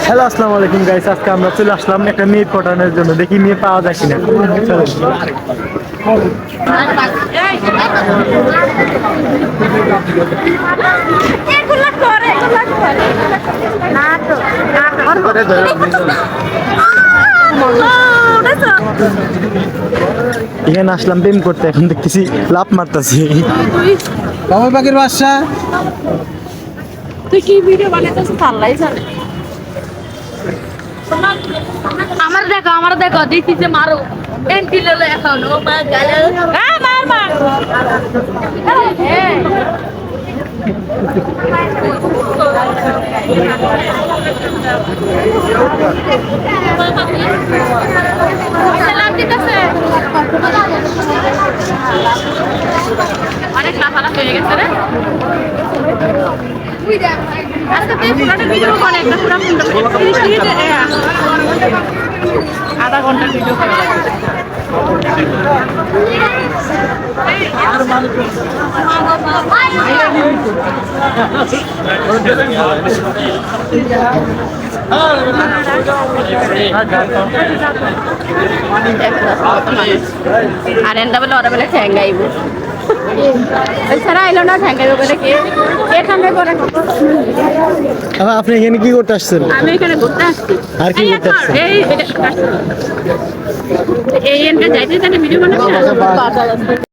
Hello আসসালামু আলাইকুম guys, আজকে আমরা চলে আসলাম একটা মেয়ে পটানোর জন্য। দেখি মেয়ে পাওয়া যায় কিনা। চলো এখানে আসলাম প্রেম করতে, এখন দেখতেছি লাভ মারতেছি। বাবা পাখির বাসা। তুই কি ভিডিও বানাইতেছিস আল্লাহই জানে। আমার দেখো দিছি যে মারো এন্টি লেলে এখন ও মা গালে মার মার সালাম দিতেছে অনেক লাফালাফ হয়ে গেছে রে। আজকে তুই পুরোটা ভিডিও করে একটা পুরো 30 মিনিটের আধা ঘন্টার ভিডিও করা লাগে। আর এন্ডা বলে ওরা বলে ঠ্যাঙ্গাইব এছাড়া আইলো না ঠ্যাঙ্গাইব বলে কে ঠ্যাঙ্গাই করে। আপনি এখানে কি করতে আসছেন? আমি এখানে ঘুরতে আসছি। আর কি করতে আসছেন? এই এনকে যাইতে জানি ভিডিও বানাচ্ছি।